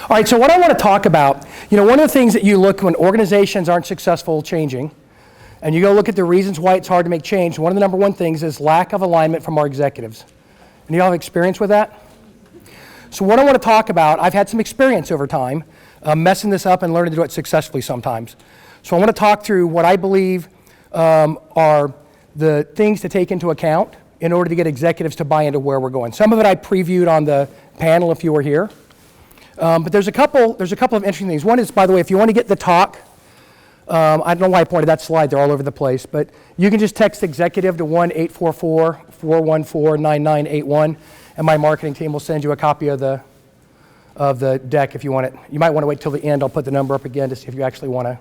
All right, so what I want to talk about, one of the things that you look when organizations aren't successful changing, and you go look at the reasons why it's hard to make change, one of the number one things is lack of alignment from our executives. And you all have experience with that? So what I want to talk about, I've had some experience over time messing this up and learning to do it successfully sometimes. So I want to talk through what I believe are the things to take into account in order to get executives to buy into where we're going. Some of it I previewed on the panel if you were here. But there's a couple of interesting things. One is, by the way, if you want to get the talk, I don't know why I pointed that slide, they're all over the place, but you can just text executive to 1-844-414-9981, and my marketing team will send you a copy of the deck if you want it. You might want to wait till the end. I'll put the number up again to see if you actually want to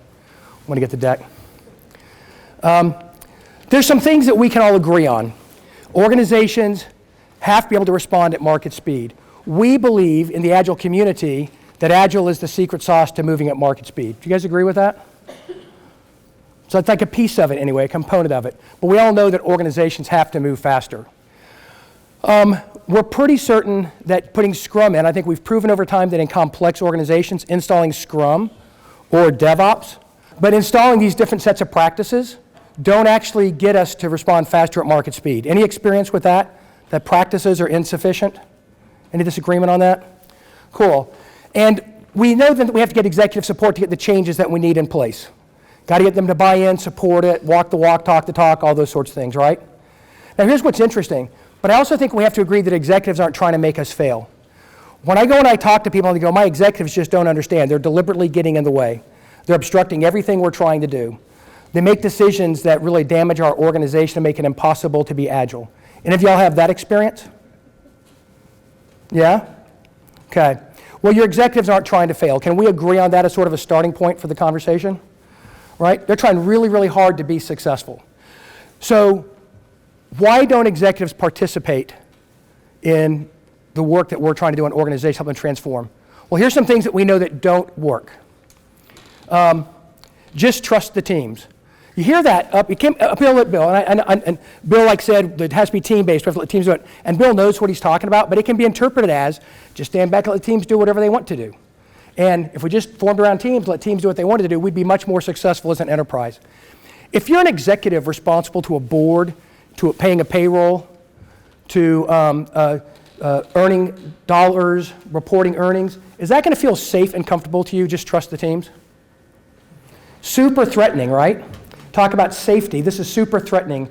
get the deck. There's some things that we can all agree on. Organizations have to be able to respond at market speed. We believe in the Agile community that Agile is the secret sauce to moving at market speed. Do you guys agree with that? So it's like a piece of it anyway, a component of it. But we all know that organizations have to move faster. We're pretty certain that putting Scrum in, I think we've proven over time that in complex organizations, installing Scrum or DevOps, but installing these different sets of practices don't actually get us to respond faster at market speed. Any experience with that? That practices are insufficient? Any disagreement on that? Cool. And we know that we have to get executive support to get the changes that we need in place. Got to get them to buy in, support it, walk the walk, talk the talk, all those sorts of things, right? Now here's what's interesting, but I also think we have to agree that executives aren't trying to make us fail. When I go and I talk to people and they go, my executives just don't understand. They're deliberately getting in the way. They're obstructing everything we're trying to do. They make decisions that really damage our organization and make it impossible to be agile. Any of y'all have that experience? Yeah? Okay. Well, your executives aren't trying to fail. Can we agree on that as sort of a starting point for the conversation? Right? They're trying really, really hard to be successful. So why don't executives participate in the work that we're trying to do in organizations, help them transform? Well, here's some things that we know that don't work. Just trust the teams. You hear that it came uphill at Bill, and Bill said it has to be team-based, we have to let teams do it. And Bill knows what he's talking about, but it can be interpreted as just stand back and let the teams do whatever they want to do. And if we just formed around teams, let teams do what they wanted to do, we'd be much more successful as an enterprise. If you're an executive responsible to a board, to paying a payroll, to earning dollars, reporting earnings, is that going to feel safe and comfortable to you? Just trust the teams? Super threatening, right? Talk about safety. This is super threatening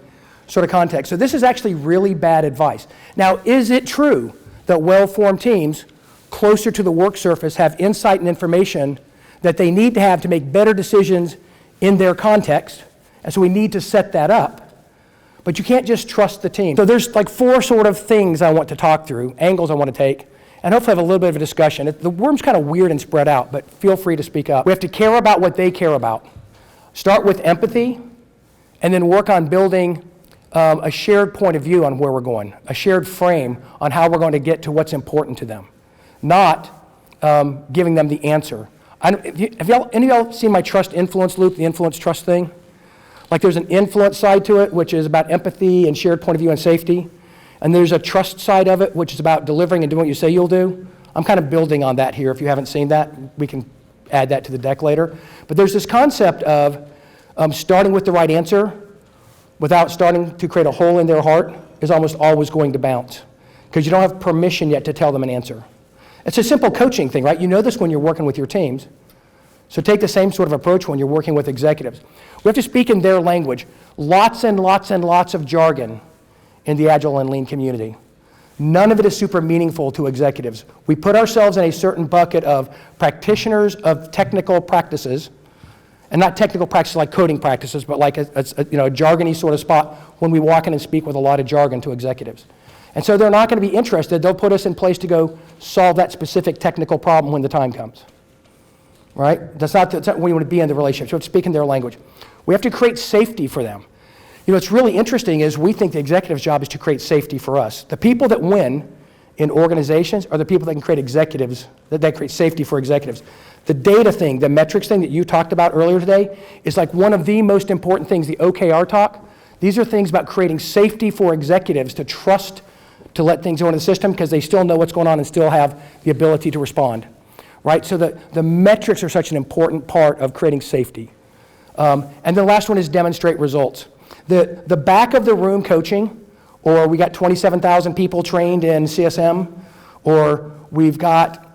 sort of context. So this is actually really bad advice. Now, is it true that well-formed teams closer to the work surface have insight and information that they need to have to make better decisions in their context? And so we need to set that up. But you can't just trust the team. So there's four sort of things I want to talk through, angles I want to take, and hopefully have a little bit of a discussion. The worm's kind of weird and spread out, but feel free to speak up. We have to care about what they care about. Start with empathy, and then work on building a shared point of view on where we're going, a shared frame on how we're going to get to what's important to them, not giving them the answer. Have any of y'all seen my trust influence loop, the influence trust thing? There's an influence side to it, which is about empathy and shared point of view and safety. And there's a trust side of it, which is about delivering and doing what you say you'll do. I'm kind of building on that here. If you haven't seen that, we can add that to the deck later. But there's this concept of starting with the right answer without starting to create a hole in their heart is almost always going to bounce because you don't have permission yet to tell them an answer. It's a simple coaching thing, right? You know this when you're working with your teams. So take the same sort of approach when you're working with executives. We have to speak in their language. Lots and lots and lots of jargon in the Agile and Lean community. None of it is super meaningful to executives. We put ourselves in a certain bucket of practitioners of technical practices, and not technical practices like coding practices, but like a jargony sort of spot when we walk in and speak with a lot of jargon to executives. And so they're not going to be interested. They'll put us in place to go solve that specific technical problem when the time comes. Right? That's not where you want to be in the relationship. So we have to speak in their language. We have to create safety for them. What's really interesting is we think the executive's job is to create safety for us. The people that win in organizations are the people that can create executives, that create safety for executives. The data thing, the metrics thing that you talked about earlier today is one of the most important things, the OKR talk. These are things about creating safety for executives to trust to let things go into the system because they still know what's going on and still have the ability to respond. right? So the metrics are such an important part of creating safety. And the last one is demonstrate results. The back of the room coaching, or we got 27,000 people trained in CSM, or we've got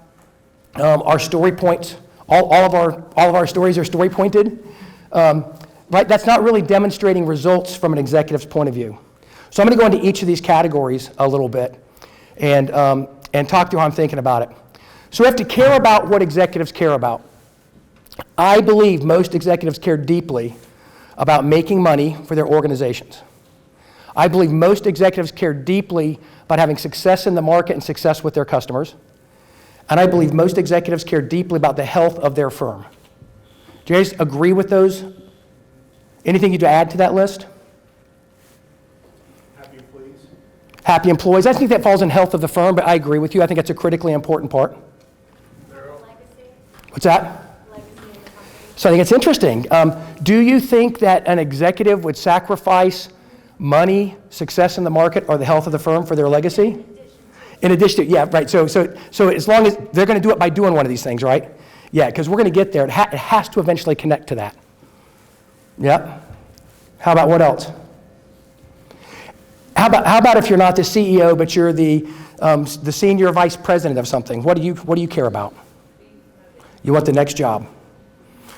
our story points. All of our stories are story pointed. Right? That's not really demonstrating results from an executive's point of view. So I'm going to go into each of these categories a little bit and talk through how I'm thinking about it. So we have to care about what executives care about. I believe most executives care deeply about making money for their organizations. I believe most executives care deeply about having success in the market and success with their customers. And I believe most executives care deeply about the health of their firm. Do you guys agree with those? Anything you'd add to that list? Happy employees. Happy employees. I think that falls in health of the firm, but I agree with you. I think that's a critically important part. Legacy. What's that? Legacy in the company. So I think it's interesting. Do you think that an executive would sacrifice money, success in the market, or the health of the firm for their legacy? In addition to, yeah, right. So as long as they're going to do it by doing one of these things, right? Yeah, because we're going to get there. It has to eventually connect to that. Yep. How about what else? How about if you're not the CEO, but you're the senior vice president of something? What do you care about? You want the next job,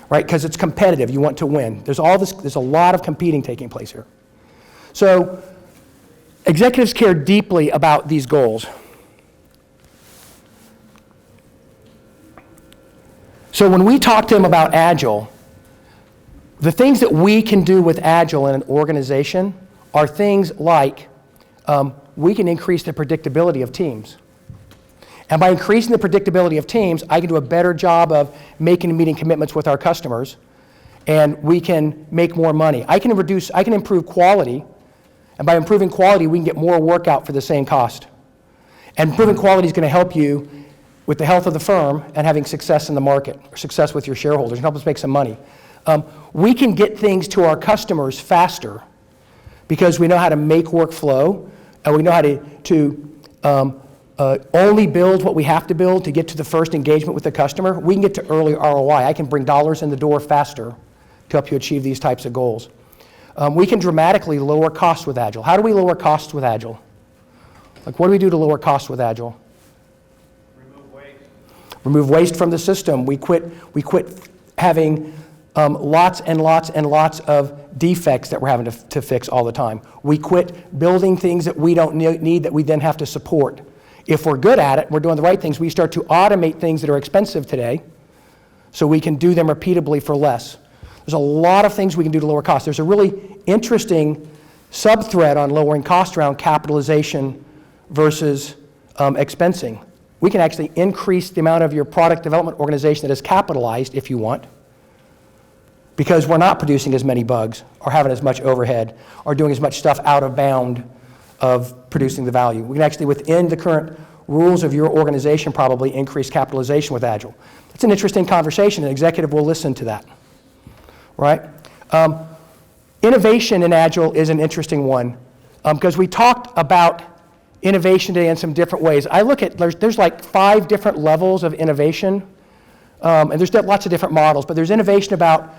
right? Because it's competitive. You want to win. There's a lot of competing taking place here. So executives care deeply about these goals. So when we talk to them about Agile, the things that we can do with Agile in an organization are things like we can increase the predictability of teams. And by increasing the predictability of teams, I can do a better job of making and meeting commitments with our customers, and we can make more money. I can improve quality, and by improving quality, we can get more work out for the same cost. And improving quality is going to help you with the health of the firm and having success in the market, or success with your shareholders, and help us make some money. We can get things to our customers faster because we know how to make workflow, and we know how to only build what we have to build to get to the first engagement with the customer. We can get to early ROI. I can bring dollars in the door faster to help you achieve these types of goals. We can dramatically lower costs with Agile. How do we lower costs with Agile? Like, what do we do to lower costs with Agile? Remove waste. Remove waste from the system. We quit having lots and lots and lots of defects that we're having to fix all the time. We quit building things that we don't need that we then have to support. If we're good at it, we're doing the right things, we start to automate things that are expensive today so we can do them repeatably for less. There's a lot of things we can do to lower costs. There's a really interesting sub-thread on lowering costs around capitalization versus expensing. We can actually increase the amount of your product development organization that is capitalized if you want, because we're not producing as many bugs or having as much overhead or doing as much stuff out of bound of producing the value. We can actually, within the current rules of your organization, probably increase capitalization with Agile. It's an interesting conversation. An executive will listen to that, right? Innovation in Agile is an interesting one because we talked about innovation today in some different ways. I look at, there's like 5 different levels of innovation, and there's lots of different models, but there's innovation about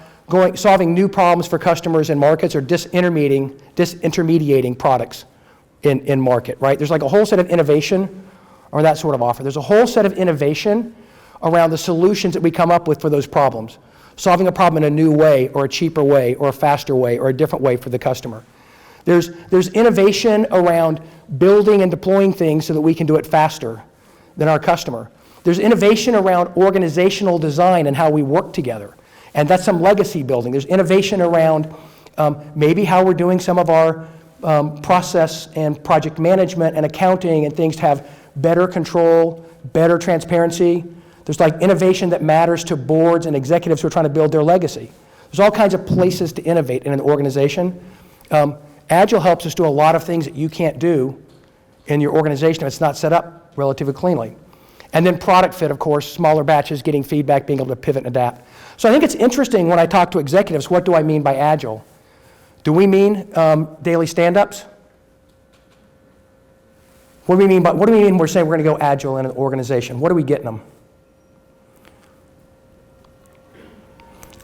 solving new problems for customers and markets, or disintermediating products in market, right? There's like a whole set of innovation or that sort of offer. There's a whole set of innovation around the solutions that we come up with for those problems, solving a problem in a new way or a cheaper way or a faster way or a different way for the customer. There's innovation around building and deploying things so that we can do it faster than our customer. There's innovation around organizational design and how we work together, and that's some legacy building. There's innovation around maybe how we're doing some of our process and project management and accounting and things to have better control, better transparency. There's like innovation that matters to boards and executives who are trying to build their legacy. There's all kinds of places to innovate in an organization. Agile helps us do a lot of things that you can't do in your organization if it's not set up relatively cleanly. And then product fit, of course, smaller batches, getting feedback, being able to pivot and adapt. So I think it's interesting when I talk to executives, what do I mean by Agile? Do we mean daily stand-ups? What do we mean we're saying we're going to go Agile in an organization? What are we getting them?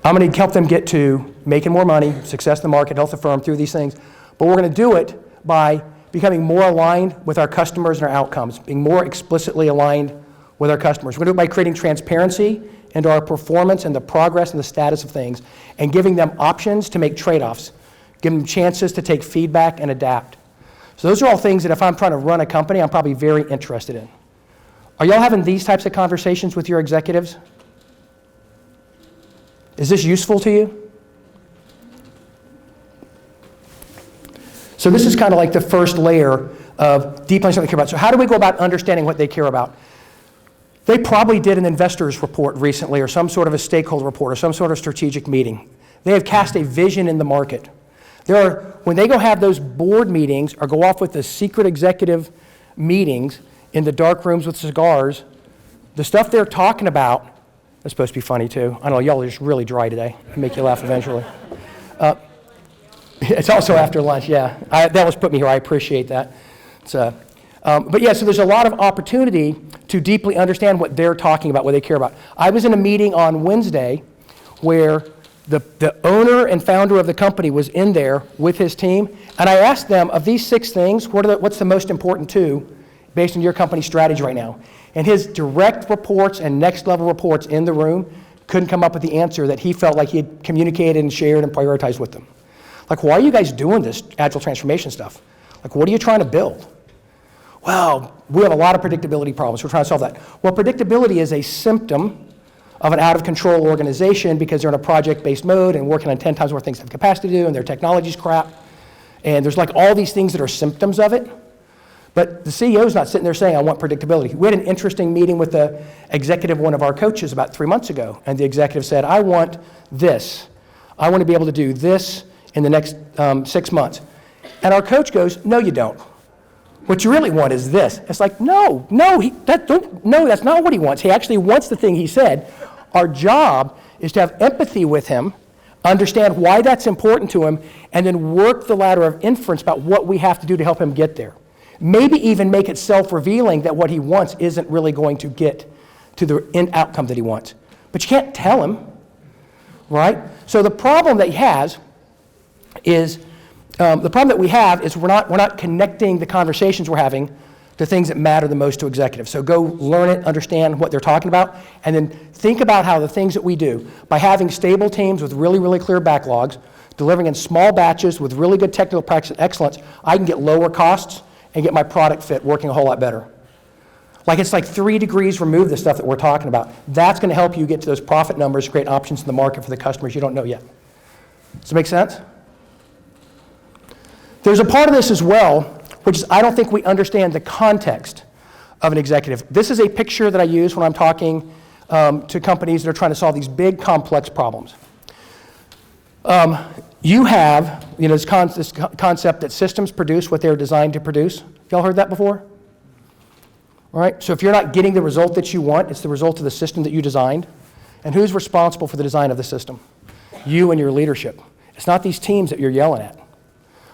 I'm going to help them get to making more money, success in the market, health of the firm through these things. But we're going to do it by becoming more aligned with our customers and our outcomes, being more explicitly aligned with our customers. We're going to do it by creating transparency into our performance and the progress and the status of things, and giving them options to make trade-offs, giving them chances to take feedback and adapt. So those are all things that if I'm trying to run a company, I'm probably very interested in. Are y'all having these types of conversations with your executives? Is this useful to you? So this is kind of like the first layer of deep understanding what they care about. So how do we go about understanding what they care about? They probably did an investors report recently, or some sort of a stakeholder report, or some sort of strategic meeting. They have cast a vision in the market. When they go have those board meetings or go off with the secret executive meetings in the dark rooms with cigars, the stuff they're talking about, that's supposed to be funny too. I know y'all are just really dry today. I'll make you laugh eventually. It's also after lunch, yeah. That was put me here, I appreciate that. But yeah, so there's a lot of opportunity to deeply understand what they're talking about, what they care about. I was in a meeting on Wednesday where the owner and founder of the company was in there with his team, and I asked them, of these 6 things, what's the most important 2 based on your company strategy right now? And his direct reports and next level reports in the room couldn't come up with the answer that he felt like he had communicated and shared and prioritized with them. Like, why are you guys doing this Agile Transformation stuff? Like, what are you trying to build? Well, we have a lot of predictability problems. We're trying to solve that. Well, predictability is a symptom of an out-of-control organization because they're in a project-based mode and working on 10 times more things they have capacity to do, and their technology's crap. And there's like all these things that are symptoms of it. But the CEO's not sitting there saying, I want predictability. We had an interesting meeting with the executive, one of our coaches, about 3 months ago. And the executive said, I want this. I want to be able to do this in the next 6 months. And our coach goes, no, you don't. What you really want is this. It's like, no, that's not what he wants. He actually wants the thing he said. Our job is to have empathy with him, understand why that's important to him, and then work the ladder of inference about what we have to do to help him get there. Maybe even make it self-revealing that what he wants isn't really going to get to the end outcome that he wants. But you can't tell him, right? So the problem that he has is, we're not connecting the conversations we're having to things that matter the most to executives. So go learn it, understand what they're talking about, and then think about how the things that we do, by having stable teams with really, really clear backlogs, delivering in small batches with really good technical practice and excellence, I can get lower costs and get my product fit working a whole lot better. Like it's like 3 degrees removed, the stuff that we're talking about. That's going to help you get to those profit numbers, create options in the market for the customers you don't know yet. Does it make sense? There's a part of this as well, which is I don't think we understand the context of an executive. This is a picture that I use when I'm talking to companies that are trying to solve these big, complex problems. You have, this concept that systems produce what they're designed to produce. Y'all heard that before? All right, so if you're not getting the result that you want, it's the result of the system that you designed. And who's responsible for the design of the system? You and your leadership. It's not these teams that you're yelling at.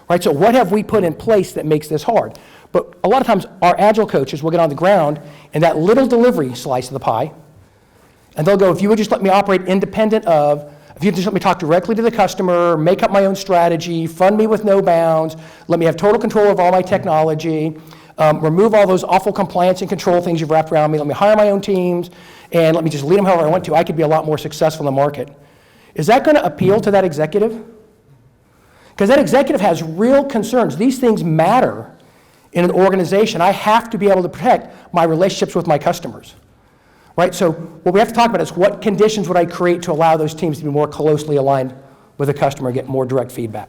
Right, so what have we put in place that makes this hard? But a lot of times our Agile coaches will get on the ground in that little delivery slice of the pie, and they'll go, if you would just let me operate independent of, if you just let me talk directly to the customer, make up my own strategy, fund me with no bounds, let me have total control of all my technology, remove all those awful compliance and control things you've wrapped around me, let me hire my own teams, and let me just lead them however I want to, I could be a lot more successful in the market. Is that going to appeal to that executive? Because that executive has real concerns. These things matter in an organization. I have to be able to protect my relationships with my customers. Right? So what we have to talk about is what conditions would I create to allow those teams to be more closely aligned with the customer and get more direct feedback?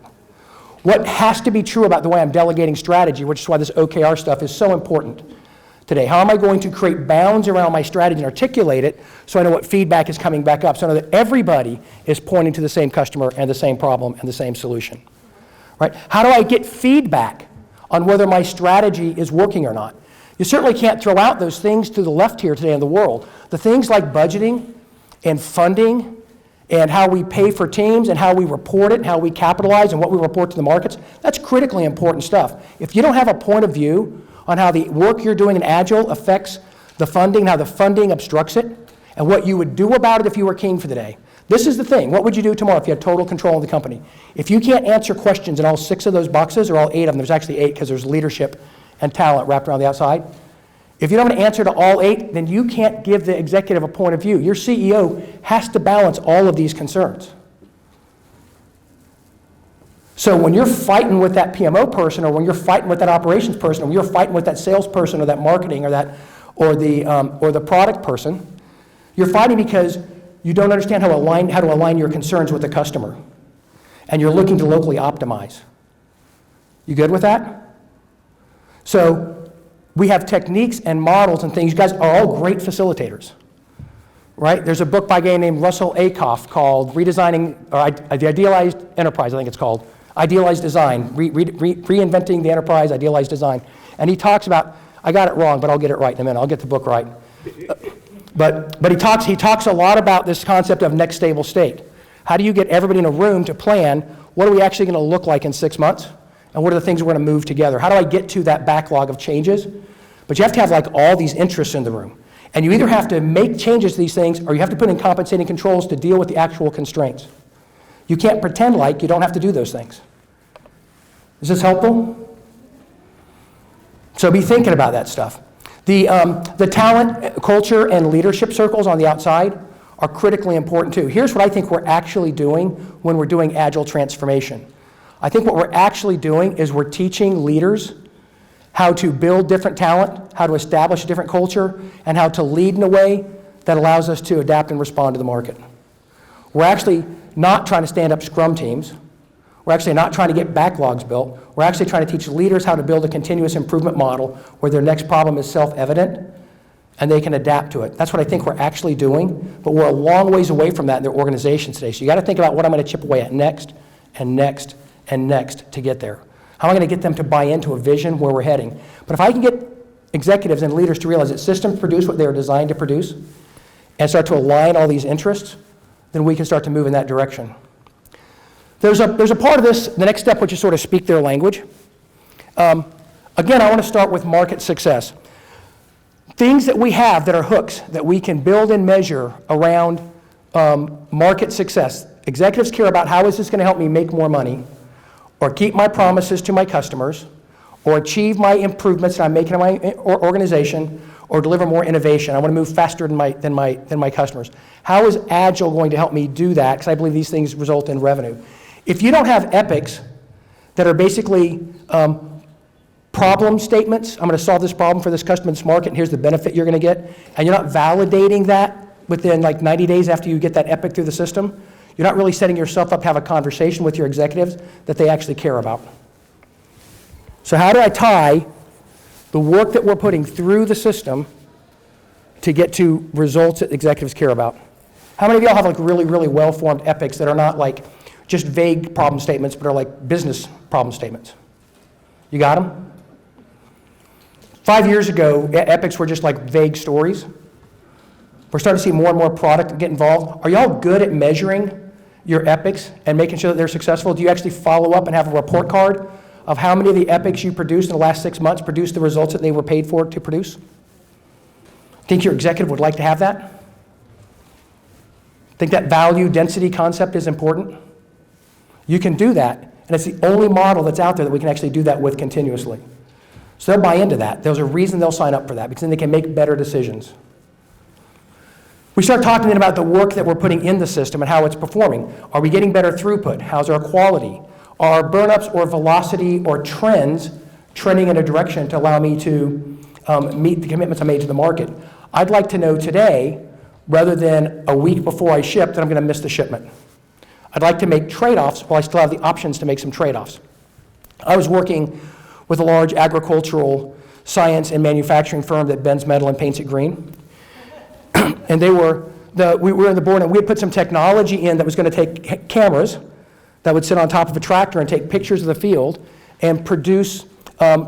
What has to be true about the way I'm delegating strategy, which is why this OKR stuff is so important today. How am I going to create bounds around my strategy and articulate it so I know what feedback is coming back up, so I know that everybody is pointing to the same customer and the same problem and the same solution? Right? How do I get feedback on whether my strategy is working or not? You certainly can't throw out those things to the left here today in the world. The things like budgeting and funding and how we pay for teams and how we report it and how we capitalize and what we report to the markets, that's critically important stuff. If you don't have a point of view on how the work you're doing in Agile affects the funding, how the funding obstructs it, and what you would do about it if you were king for the day, This is the thing. What would you do tomorrow if you had total control of the company? If you can't answer questions in all 6 of those boxes, or all 8 of them, there's actually 8 because there's leadership and talent wrapped around the outside. If you don't have an answer to all 8, then you can't give the executive a point of view. Your CEO has to balance all of these concerns. So when you're fighting with that PMO person, or when you're fighting with that operations person, or when you're fighting with that salesperson, or that marketing, or the product person, you're fighting because you don't understand how to align your concerns with the customer, and you're looking to locally optimize. You good with that? So we have techniques and models and things. You guys are all great facilitators, right? There's a book by a guy named Russell Acoff called Redesigning, or The Idealized Enterprise, I think it's called. Idealized Design, Reinventing the Enterprise, Idealized Design. And he talks about, I got it wrong, but I'll get it right in a minute. I'll get the book right. But he talks a lot about this concept of next stable state. How do you get everybody in a room to plan, what are we actually going to look like in 6 months? And what are the things we're going to move together? How do I get to that backlog of changes? But you have to have like all these interests in the room. And you either have to make changes to these things, or you have to put in compensating controls to deal with the actual constraints. You can't pretend like you don't have to do those things. Is this helpful? So be thinking about that stuff. The talent, culture, and leadership circles on the outside are critically important too. Here's what I think we're actually doing when we're doing Agile Transformation. I think what we're actually doing is we're teaching leaders how to build different talent, how to establish a different culture, and how to lead in a way that allows us to adapt and respond to the market. We're actually not trying to stand up scrum teams. We're actually not trying to get backlogs built. We're actually trying to teach leaders how to build a continuous improvement model where their next problem is self-evident and they can adapt to it. That's what I think we're actually doing, but we're a long ways away from that in their organizations today. So you got to think about what I'm going to chip away at next and next and next to get there. How am I going to get them to buy into a vision where we're heading? But if I can get executives and leaders to realize that systems produce what they were designed to produce and start to align all these interests, then we can start to move in that direction. There's a part of this, the next step, which is sort of speak their language. Again, I want to start with market success. Things that we have that are hooks that we can build and measure around market success. Executives care about how is this going to help me make more money, or keep my promises to my customers, or achieve my improvements that I'm making in my organization, or deliver more innovation. I want to move faster than my customers. How is Agile going to help me do that? Because I believe these things result in revenue. If you don't have epics that are basically problem statements, I'm going to solve this problem for this customer in this market, and here's the benefit you're going to get, and you're not validating that within like 90 days after you get that epic through the system, you're not really setting yourself up to have a conversation with your executives that they actually care about. So how do I tie the work that we're putting through the system to get to results that executives care about? How many of y'all have like really, really well-formed epics that are not like just vague problem statements, but are like business problem statements? You got them? 5 years ago, epics were just like vague stories. We're starting to see more and more product get involved. Are y'all good at measuring your epics and making sure that they're successful? Do you actually follow up and have a report card of how many of the epics you produced in the last 6 months produced the results that they were paid for to produce? Think your executive would like to have that? Think that value density concept is important? You can do that, and it's the only model that's out there that we can actually do that with continuously. So they'll buy into that. There's a reason they'll sign up for that, because then they can make better decisions. We start talking then about the work that we're putting in the system and how it's performing. Are we getting better throughput? How's our quality? Are burnups or velocity or trends trending in a direction to allow me to meet the commitments I made to the market? I'd like to know today, rather than a week before I ship, that I'm going to miss the shipment. I'd like to make trade-offs while I still have the options to make some trade-offs. I was working with a large agricultural science and manufacturing firm that bends metal and paints it green. And we were in the board, and we had put some technology in that was going to take cameras that would sit on top of a tractor and take pictures of the field and produce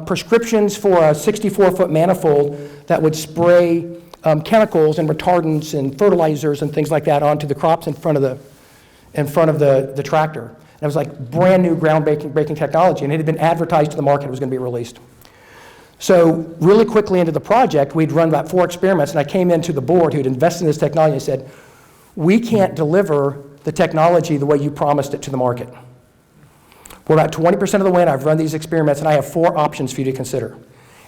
prescriptions for a 64-foot manifold that would spray chemicals and retardants and fertilizers and things like that onto the crops in front of the tractor. And it was like brand new groundbreaking technology, and it had been advertised to the market it was going to be released. So really quickly into the project, we'd run about 4 experiments, and I came into the board who'd invested in this technology and said, we can't deliver the technology the way you promised it to the market. We're about 20% of the way, and I've run these experiments, and I have 4 options for you to consider.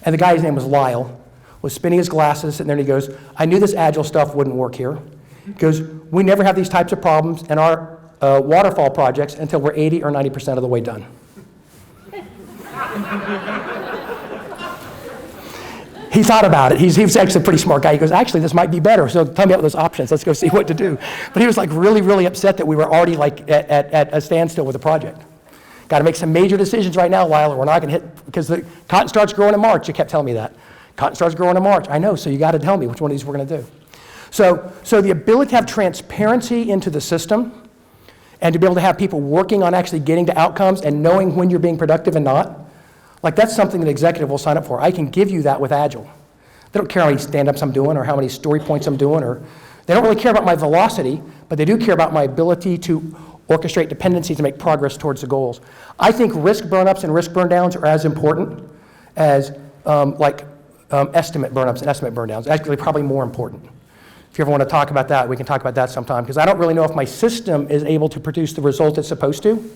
And the guy's name was Lyle, was spinning his glasses, and then he goes, I knew this Agile stuff wouldn't work here. He goes, we never have these types of problems in our waterfall projects until we're 80 or 90% of the way done. He thought about it. He was actually a pretty smart guy. He goes, actually, this might be better, so tell me about those options. Let's go see what to do. But he was like really, really upset that we were already like at a standstill with the project. Got to make some major decisions right now, Lyle, or we're not going to hit, because the cotton starts growing in March. You kept telling me that. Cotton starts growing in March. I know, so you got to tell me which one of these we're going to do. So the ability to have transparency into the system and to be able to have people working on actually getting to outcomes and knowing when you're being productive and not, like that's something that executive will sign up for. I can give you that with Agile. They don't care how many stand-ups I'm doing or how many story points I'm doing, or they don't really care about my velocity, but they do care about my ability to orchestrate dependencies to make progress towards the goals. I think risk burn-ups and risk burn-downs are as important as estimate burn-ups and estimate burn-downs. Actually, probably more important. If you ever want to talk about that, we can talk about that sometime, because I don't really know if my system is able to produce the result it's supposed to.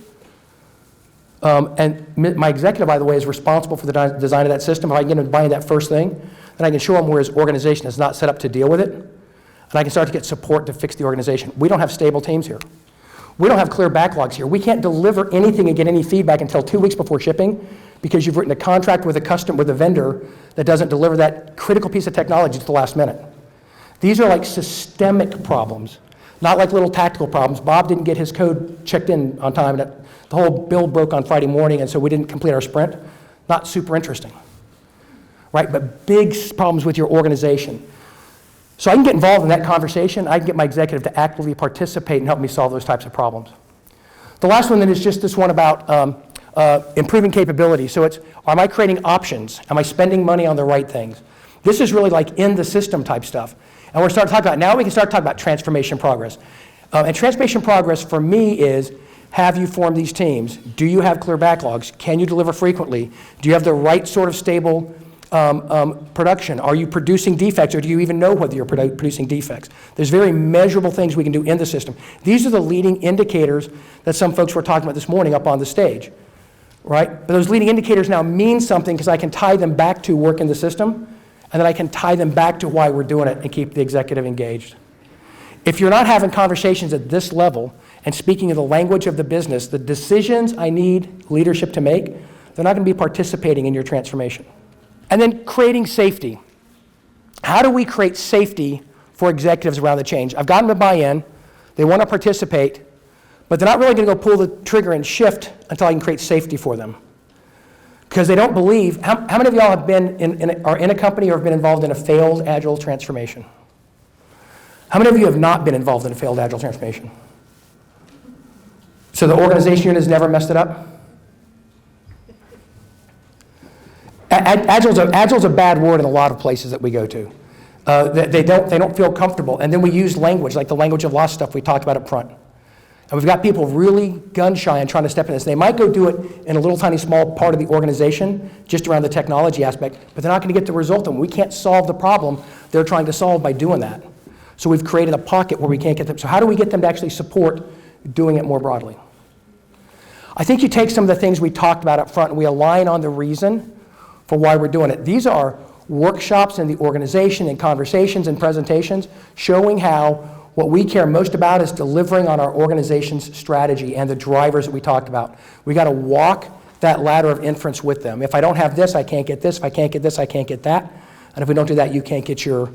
And my executive, by the way, is responsible for the design of that system. If I can get him to buy that first thing, then I can show him where his organization is not set up to deal with it, and I can start to get support to fix the organization. We don't have stable teams here. We don't have clear backlogs here. We can't deliver anything and get any feedback until 2 weeks before shipping, because you've written a contract with a vendor that doesn't deliver that critical piece of technology to the last minute. These are like systemic problems, not like little tactical problems. Bob didn't get his code checked in on time, and the whole build broke on Friday morning, and so we didn't complete our sprint. Not super interesting, right? But big problems with your organization. So I can get involved in that conversation. I can get my executive to actively participate and help me solve those types of problems. The last one then is just this one about improving capability. So it's, am I creating options? Am I spending money on the right things? This is really like in the system type stuff. And we're starting to talk about, now we can start talking about transformation progress. And transformation progress for me is, have you formed these teams? Do you have clear backlogs? Can you deliver frequently? Do you have the right sort of stable production? Are you producing defects, or do you even know whether you're producing defects? There's very measurable things we can do in the system. These are the leading indicators that some folks were talking about this morning up on the stage, right? But those leading indicators now mean something because I can tie them back to work in the system, and then I can tie them back to why we're doing it and keep the executive engaged. If you're not having conversations at this level and speaking in the language of the business, the decisions I need leadership to make, they're not going to be participating in your transformation. And then creating safety. How do we create safety for executives around the change? I've gotten them to buy in. They want to participate, but they're not really going to go pull the trigger and shift until I can create safety for them. Because they don't believe. How many of y'all have been are in a company or have been involved in a failed Agile transformation? How many of you have not been involved in a failed Agile transformation? So the organization unit has never messed it up? Agile's a bad word in a lot of places that we go to. They don't feel comfortable. And then we use language, like the language of lost stuff we talked about up front. And we've got people really gun-shy and trying to step in this. They might go do it in a little tiny small part of the organization, just around the technology aspect, but they're not going to get the result, and we can't solve the problem they're trying to solve by doing that. So we've created a pocket where we can't get them. So how do we get them to actually support doing it more broadly? I think you take some of the things we talked about up front and we align on the reason for why we're doing it. These are workshops in the organization and conversations and presentations showing how what we care most about is delivering on our organization's strategy and the drivers that we talked about. We got to walk that ladder of inference with them. If I don't have this, I can't get this. If I can't get this, I can't get that. And if we don't do that, you can't get your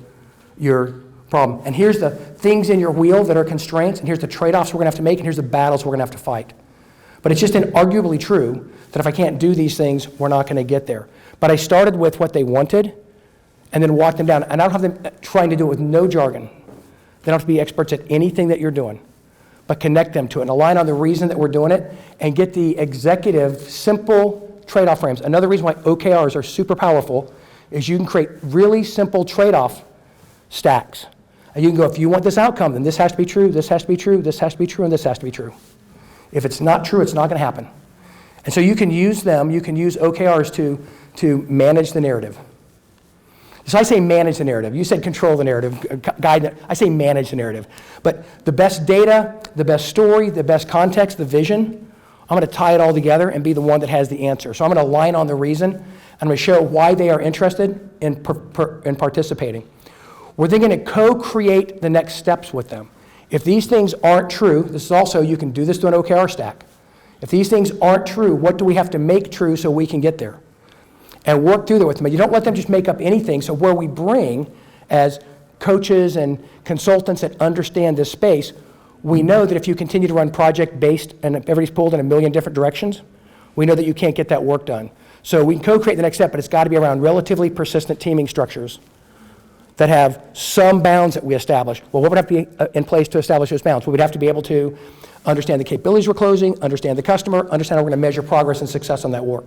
problem. And here's the things in your wheel that are constraints, and here's the trade-offs we're going to have to make, and here's the battles we're going to have to fight. But it's just inarguably true that if I can't do these things, we're not going to get there. But I started with what they wanted and then walked them down. And I don't have them trying to do it with no jargon. They don't have to be experts at anything that you're doing, but connect them to it and align on the reason that we're doing it and get the executive simple trade-off frames. Another reason why OKRs are super powerful is you can create really simple trade-off stacks. And you can go, if you want this outcome, then this has to be true, this has to be true, this has to be true, and this has to be true. If it's not true, it's not going to happen. And so you can use them, you can use OKRs to manage the narrative. So I say manage the narrative. You said control the narrative, guide. I say manage the narrative. But the best data, the best story, the best context, the vision, I'm going to tie it all together and be the one that has the answer. So I'm going to align on the reason. I'm going to show why they are interested in participating. We're then going to co-create the next steps with them. If these things aren't true, this is also, you can do this to an OKR stack. If these things aren't true, what do we have to make true so we can get there? And work through that with them. You don't let them just make up anything. So where we bring, as coaches and consultants that understand this space, we know that if you continue to run project-based and everybody's pulled in a million different directions, we know that you can't get that work done. So we can co-create the next step, but it's got to be around relatively persistent teaming structures that have some bounds that we establish. Well, what would have to be in place to establish those bounds? We would have to be able to understand the capabilities we're closing, understand the customer, understand how we're going to measure progress and success on that work.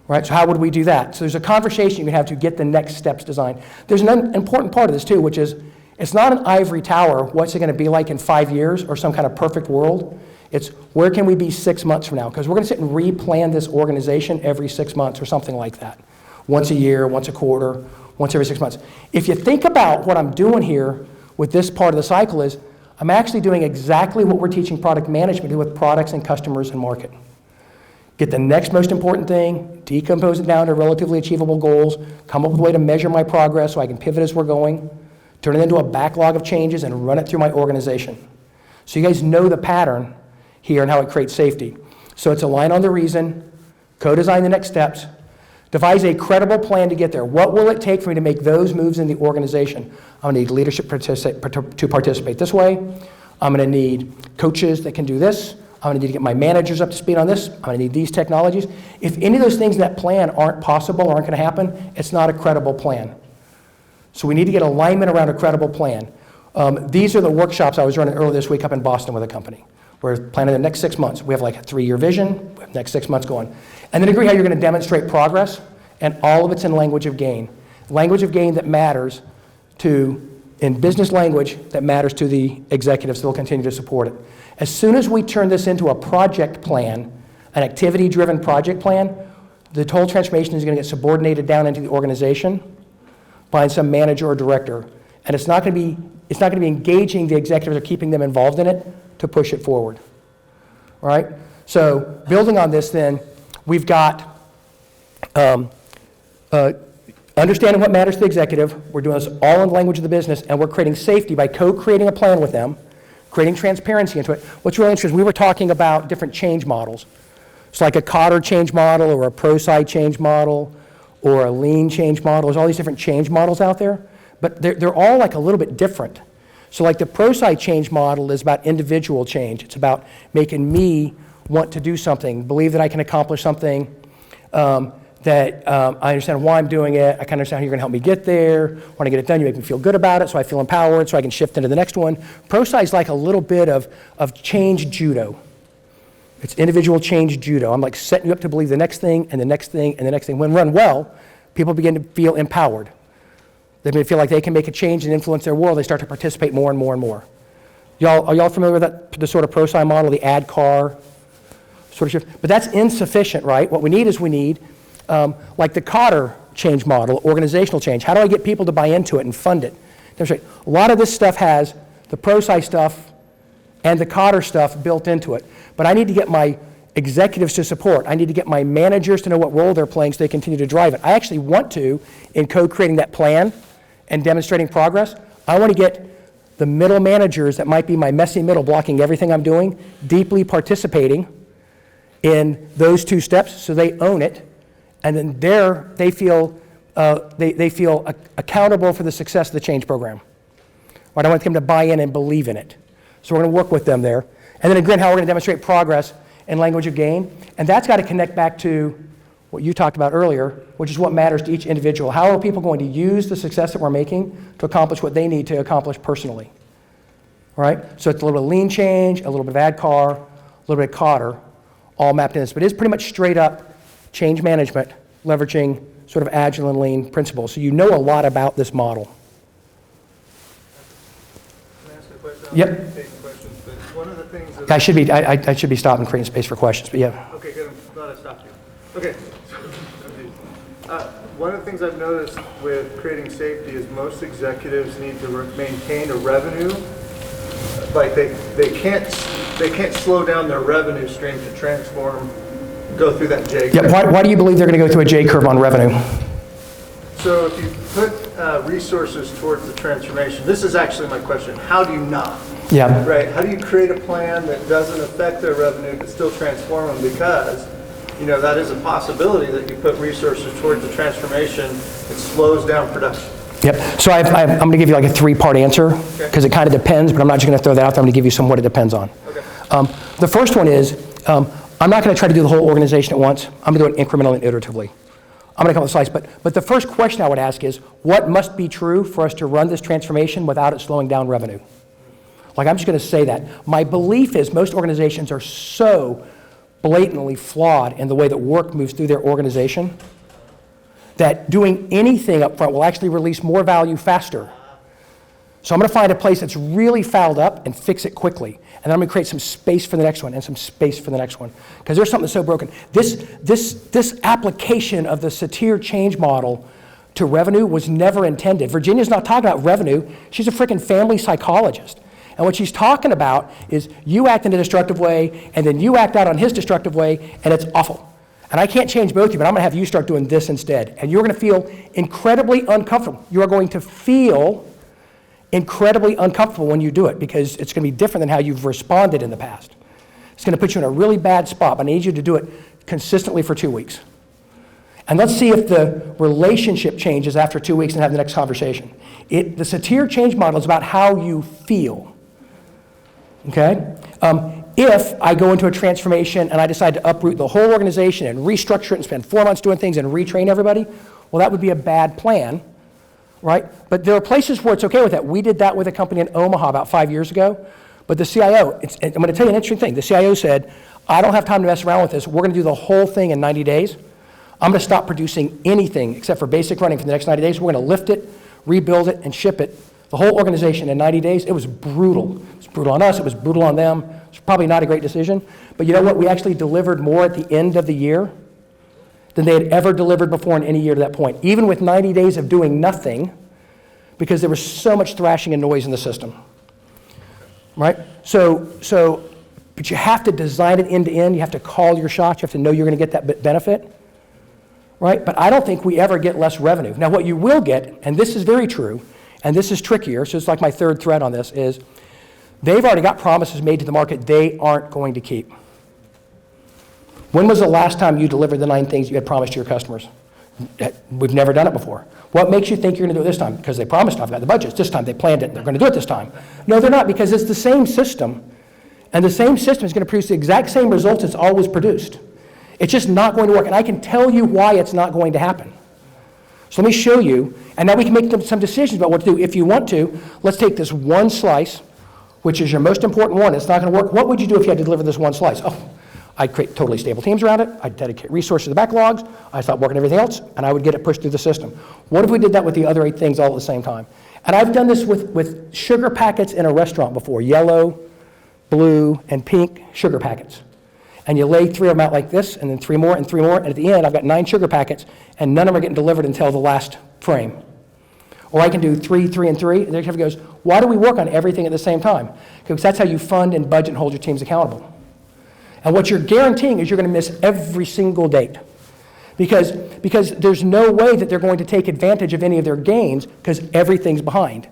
Right? So how would we do that? So there's a conversation you can have to get the next steps designed. There's an important part of this too, which is it's not an ivory tower, what's it going to be like in 5 years or some kind of perfect world. It's where can we be 6 months from now? Because we're going to sit and replan this organization every 6 months or something like that. Once a year, once a quarter, once every 6 months. If you think about what I'm doing here with this part of the cycle is, I'm actually doing exactly what we're teaching product management to do with products and customers and market. Get the next most important thing, decompose it down to relatively achievable goals, come up with a way to measure my progress so I can pivot as we're going, turn it into a backlog of changes and run it through my organization. So you guys know the pattern here and how it creates safety. So it's align on the reason, co-design the next steps, devise a credible plan to get there. What will it take for me to make those moves in the organization? I'm going to need leadership to participate this way. I'm going to need coaches that can do this. I'm going to need to get my managers up to speed on this. I'm going to need these technologies. If any of those things in that plan aren't possible or aren't going to happen, it's not a credible plan. So we need to get alignment around a credible plan. These are the workshops I was running earlier this week up in Boston with a company. We're planning the next 6 months. We have like a 3-year vision, we have next 6 months going. And then agree how you're going to demonstrate progress, and all of it's in language of gain. Language of gain that matters in business language that matters to the executives that will continue to support it. As soon as we turn this into a project plan, an activity-driven project plan, the whole transformation is going to get subordinated down into the organization by some manager or director. And it's not going to be engaging the executives or keeping them involved in it to push it forward. All right? So building on this then, we've got understanding what matters to the executive. We're doing this all in the language of the business, and we're creating safety by co-creating a plan with them, creating transparency into it. What's really interesting, we were talking about different change models. It's like a Cotter change model or a ProSci change model or a lean change model. There's all these different change models out there, but they're all like a little bit different. So like the ProSci change model is about individual change. It's about making me want to do something, believe that I can accomplish something, that I understand why I'm doing it, I kind of understand how you're going to help me get there, when I get it done you make me feel good about it so I feel empowered so I can shift into the next one. ProSci is like a little bit of change judo. It's individual change judo. I'm like setting you up to believe the next thing and the next thing and the next thing. When run well, people begin to feel empowered. They may feel like they can make a change and influence their world. They start to participate more and more and more. Are y'all familiar with the sort of ProSci model, the ad car sort of shift? But that's insufficient, right? What we need is like the Cotter change model, organizational change. How do I get people to buy into it and fund it? Demonstrate. A lot of this stuff has the ProSci stuff and the Cotter stuff built into it. But I need to get my executives to support. I need to get my managers to know what role they're playing so they continue to drive it. I actually want to, in co-creating that plan and demonstrating progress, I want to get the middle managers that might be my messy middle blocking everything I'm doing, deeply participating in those two steps so they own it. And then they feel accountable for the success of the change program. Right? I want them to buy in and believe in it. So we're going to work with them there. And then again, how we're going to demonstrate progress in language of gain. And that's got to connect back to what you talked about earlier, which is what matters to each individual. How are people going to use the success that we're making to accomplish what they need to accomplish personally? All right? So it's a little bit of lean change, a little bit of AdCar, a little bit of Cotter, all mapped in this. But it's pretty much straight up change management, leveraging sort of agile and lean principles. So you know a lot about this model. Can I ask a question? Yep. I'm taking questions, but one of the things that I should be stopping creating space for questions, but yeah. Okay, good. I'm glad I stopped you. Okay. One of the things I've noticed with creating safety is most executives need to maintain a revenue. Like they can't slow down their revenue stream to transform, go through that J curve. Yeah, why do you believe they're going to go through a J curve on revenue? So if you put resources towards the transformation, this is actually my question. How do you not? Yeah. Right. How do you create a plan that doesn't affect their revenue but still transform them? Because that is a possibility that you put resources towards the transformation, it slows down production. Yep. So I'm going to give you like a 3-part answer because it kind of depends, but I'm not just going to throw that out there. I'm going to give you some what it depends on. Okay. The first one is I'm not going to try to do the whole organization at once. I'm going to do it incrementally and iteratively. I'm going to come with a slice, but the first question I would ask is, what must be true for us to run this transformation without it slowing down revenue? Like, I'm just going to say that. My belief is most organizations are so blatantly flawed in the way that work moves through their organization that doing anything up front will actually release more value faster. So I'm going to find a place that's really fouled up and fix it quickly. And then I'm going to create some space for the next one and some space for the next one. Because there's something that's so broken. This application of the Satir change model to revenue was never intended. Virginia's not talking about revenue. She's a freaking family psychologist. And what she's talking about is you act in a destructive way, and then you act out on his destructive way, and it's awful. And I can't change both of you, but I'm going to have you start doing this instead. And you're going to feel incredibly uncomfortable. You are going to feel incredibly uncomfortable when you do it because it's going to be different than how you've responded in the past. It's going to put you in a really bad spot, but I need you to do it consistently for 2 weeks. And let's see if the relationship changes after 2 weeks and have the next conversation. The Satir change model is about how you feel. Okay? If I go into a transformation and I decide to uproot the whole organization and restructure it and spend 4 months doing things and retrain everybody, well, that would be a bad plan, right? But there are places where it's okay with that. We did that with a company in Omaha about 5 years ago. But the CIO, I'm going to tell you an interesting thing. The CIO said, I don't have time to mess around with this. We're going to do the whole thing in 90 days. I'm going to stop producing anything except for basic running for the next 90 days. We're going to lift it, rebuild it, and ship it. The whole organization in 90 days. It was brutal. It was brutal on us. It was brutal on them. It was probably not a great decision. But you know what? We actually delivered more at the end of the year than they had ever delivered before in any year to that point, even with 90 days of doing nothing, because there was so much thrashing and noise in the system. Right? But you have to design it end to end. You have to call your shots. You have to know you're going to get that benefit. Right? But I don't think we ever get less revenue. Now, what you will get, and this is very true, and this is trickier, so it's like my third thread on this, is they've already got promises made to the market they aren't going to keep. When was the last time you delivered the 9 things you had promised to your customers? We've never done it before. What makes you think you're going to do it this time? Because they promised, I've got the budgets this time, they planned it, they're going to do it this time. No, they're not, because it's the same system, and the same system is going to produce the exact same results it's always produced. It's just not going to work, and I can tell you why it's not going to happen. So let me show you, and now we can make some decisions about what to do. If you want to, let's take this one slice, which is your most important one. It's not going to work. What would you do if you had to deliver this one slice? Oh, I'd create totally stable teams around it. I'd dedicate resources to the backlogs. I'd stop working everything else, and I would get it pushed through the system. What if we did that with the other 8 things all at the same time? And I've done this with sugar packets in a restaurant before, yellow, blue, and pink sugar packets. And you lay 3 of them out like this, and then 3 more, and 3 more, and at the end, I've got 9 sugar packets, and none of them are getting delivered until the last frame. Or I can do 3, 3, and 3, and the executive goes, why do we work on everything at the same time? Because that's how you fund and budget and hold your teams accountable. And what you're guaranteeing is you're going to miss every single date. Because there's no way that they're going to take advantage of any of their gains because everything's behind.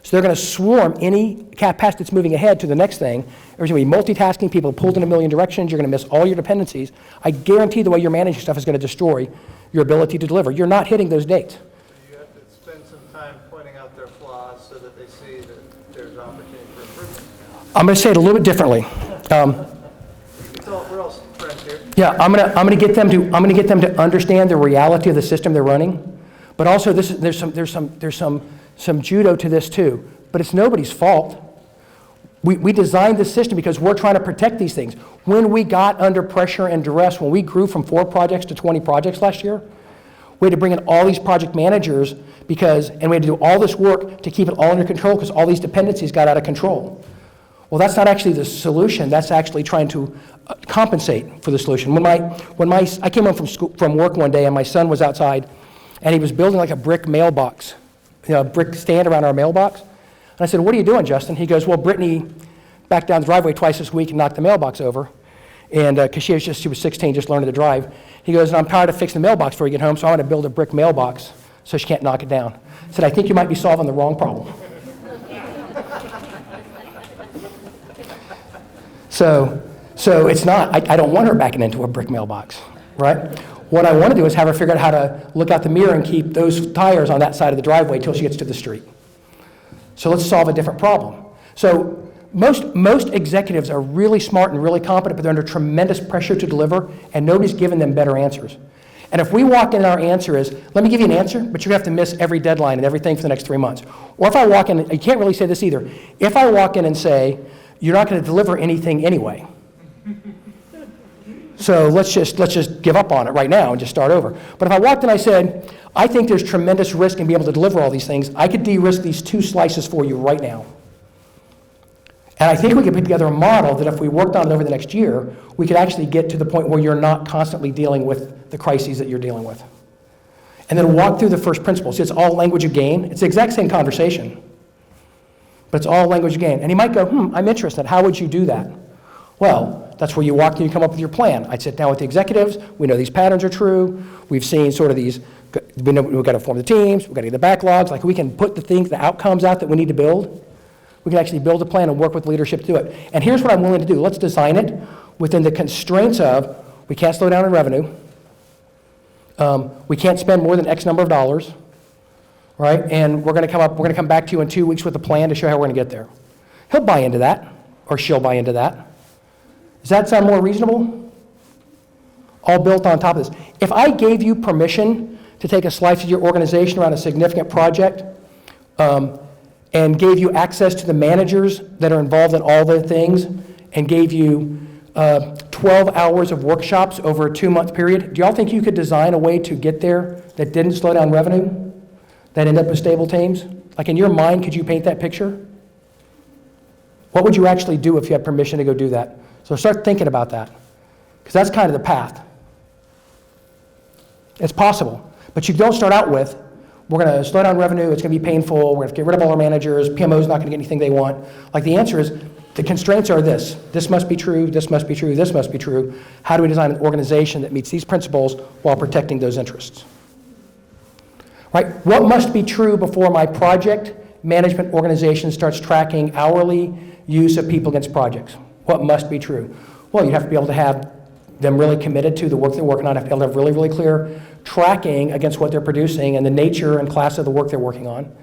So they're going to swarm any capacity that's moving ahead to the next thing. There's going to be multitasking, people pulled in a million directions. You're going to miss all your dependencies. I guarantee the way you're managing stuff is going to destroy your ability to deliver. You're not hitting those dates. So you have to spend some time pointing out their flaws so that they see that there's opportunity for improvement. I'm going to say it a little bit differently. We're all friends here. Yeah, I'm going to get them to understand the reality of the system they're running. But also, there's some judo to this too, but it's nobody's fault. We designed this system because we're trying to protect these things. When we got under pressure and duress, when we grew from 4 projects to 20 projects last year, we had to bring in all these project managers and we had to do all this work to keep it all under control because all these dependencies got out of control. Well, that's not actually the solution. That's actually trying to compensate for the solution. I came home from work one day and my son was outside and he was building like a brick mailbox, a brick stand around our mailbox. And I said, what are you doing, Justin? He goes, well, Brittany backed down the driveway twice this week and knocked the mailbox over. And because she was 16, just learning to drive. He goes, and I'm tired of fixing the mailbox before you get home, so I want to build a brick mailbox so she can't knock it down. I said, I think you might be solving the wrong problem. So it's not, I don't want her backing into a brick mailbox, right? What I want to do is have her figure out how to look out the mirror and keep those tires on that side of the driveway until she gets to the street. So let's solve a different problem. So most executives are really smart and really competent, but they're under tremendous pressure to deliver, and nobody's giving them better answers. And if we walk in and our answer is, let me give you an answer, but you're going to have to miss every deadline and everything for the next 3 months. Or if I walk in, you can't really say this either. If I walk in and say, you're not going to deliver anything anyway, so let's just give up on it right now and just start over. But if I walked in and I said, I think there's tremendous risk in being able to deliver all these things, I could de-risk these 2 slices for you right now. And I think we could put together a model that if we worked on it over the next year, we could actually get to the point where you're not constantly dealing with the crises that you're dealing with. And then walk through the first principles. It's all language of gain. It's the exact same conversation, but it's all language of gain. And you might go, I'm interested. How would you do that? Well, that's where you walk through and come up with your plan. I'd sit down with the executives. We know these patterns are true. We've seen sort of these, we've got to form the teams. We've got to get the backlogs. Like we can put the outcomes out that we need to build. We can actually build a plan and work with leadership to do it. And here's what I'm willing to do. Let's design it within the constraints of we can't slow down in revenue. We can't spend more than X number of dollars, right? And we're going to come back to you in 2 weeks with a plan to show how we're going to get there. He'll buy into that, or she'll buy into that. Does that sound more reasonable? All built on top of this. If I gave you permission to take a slice of your organization around a significant project, and gave you access to the managers that are involved in all the things, and gave you 12 hours of workshops over a 2-month period, do y'all think you could design a way to get there that didn't slow down revenue, that ended up with stable teams? Like in your mind, could you paint that picture? What would you actually do if you had permission to go do that? So start thinking about that, because that's kind of the path. It's possible, but you don't start out with, we're going to slow down revenue, it's going to be painful, we're going to get rid of all our managers, PMO's not going to get anything they want. Like the answer is, the constraints are this. This must be true, this must be true, this must be true. How do we design an organization that meets these principles while protecting those interests? Right? What must be true before my project management organization starts tracking hourly use of people against projects? What must be true? Well, you have to be able to have them really committed to the work they're working on, have to be able to have really, really clear tracking against what they're producing and the nature and class of the work they're working on.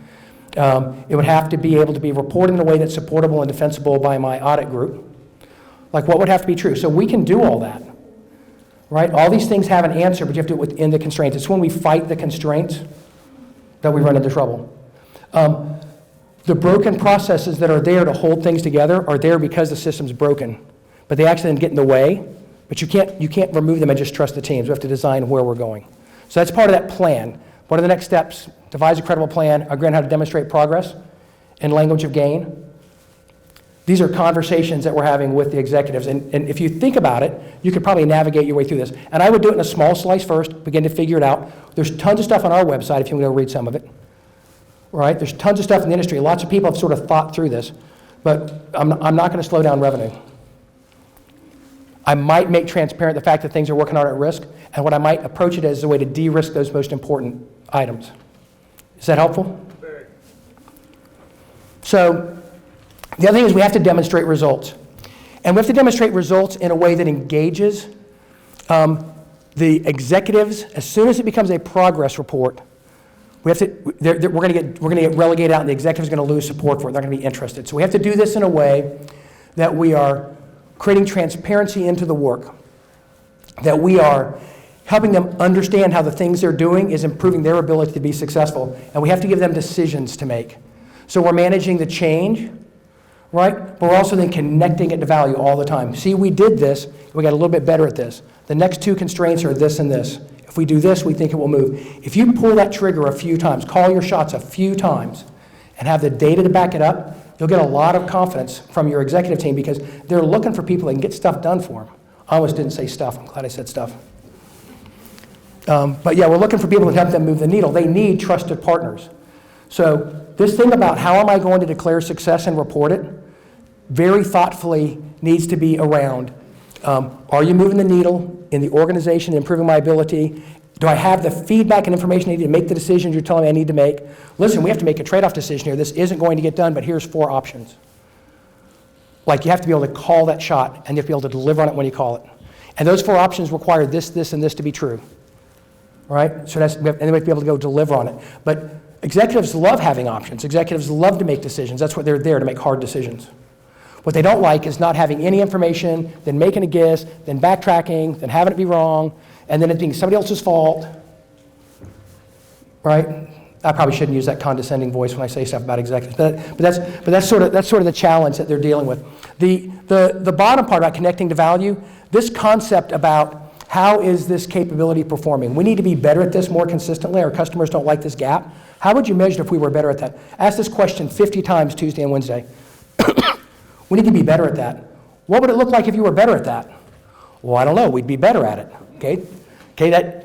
It would have to be able to be reported in a way that's supportable and defensible by my audit group. Like what would have to be true? So we can do all that, right? All these things have an answer, but you have to do it within the constraints. It's when we fight the constraints that we run into trouble. The broken processes that are there to hold things together are there because the system's broken, but they actually get in the way. But you can't remove them and just trust the teams. We have to design where we're going. So that's part of that plan. What are the next steps? Devise a credible plan, agree on how to demonstrate progress in language of gain. These are conversations that we're having with the executives. And if you think about it, you could probably navigate your way through this. And I would do it in a small slice first, begin to figure it out. There's tons of stuff on our website if you want to go read some of it. Right? There's tons of stuff in the industry. Lots of people have sort of thought through this. But I'm not going to slow down revenue. I might make transparent the fact that things are working on at risk, and what I might approach it as a way to de-risk those most important items. Is that helpful? Very. So the other thing is we have to demonstrate results. And we have to demonstrate results in a way that engages the executives. As soon as it becomes a progress report, we're going to get relegated out, and the executive's going to lose support for it. They're going to be interested. So we have to do this in a way that we are creating transparency into the work, that we are helping them understand how the things they're doing is improving their ability to be successful, and we have to give them decisions to make. So we're managing the change, right? But we're also then connecting it to value all the time. See, we did this, we got a little bit better at this. The next 2 constraints are this and this. If we do this, we think it will move. If you pull that trigger a few times, call your shots a few times, and have the data to back it up, you'll get a lot of confidence from your executive team because they're looking for people that can get stuff done for them. I almost didn't say stuff. I'm glad I said stuff. But yeah, we're looking for people to help them move the needle. They need trusted partners. So this thing about how am I going to declare success and report it, very thoughtfully needs to be around, are you moving the needle in the organization, improving my ability? Do I have the feedback and information I need to make the decisions you're telling me I need to make? Listen, we have to make a trade-off decision here. This isn't going to get done, but here's 4 options. Like, you have to be able to call that shot, and you have to be able to deliver on it when you call it. And those 4 options require this, this, and this to be true. All right? So and we have to be able to go deliver on it. But executives love having options. Executives love to make decisions. That's what they're there, to make hard decisions. What they don't like is not having any information, then making a guess, then backtracking, then having it be wrong, and then it being somebody else's fault. Right? I probably shouldn't use that condescending voice when I say stuff about executives, but that's sort of the challenge that they're dealing with. The bottom part about connecting to value, this concept about how is this capability performing? We need to be better at this more consistently. Our customers don't like this gap. How would you measure if we were better at that? Ask this question 50 times Tuesday and Wednesday. We need to be better at that. What would it look like if you were better at that? Well, I don't know. We'd be better at it. Okay.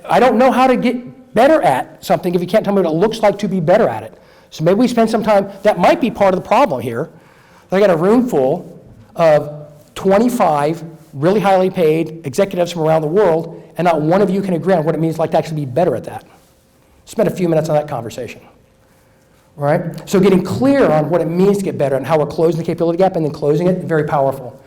I don't know how to get better at something if you can't tell me what it looks like to be better at it. So maybe we spend some time. That might be part of the problem here. I got a room full of 25 really highly paid executives from around the world, and not one of you can agree on what it means like to actually be better at that. Spend a few minutes on that conversation. All right? So getting clear on what it means to get better and how we're closing the capability gap and then closing it, very powerful.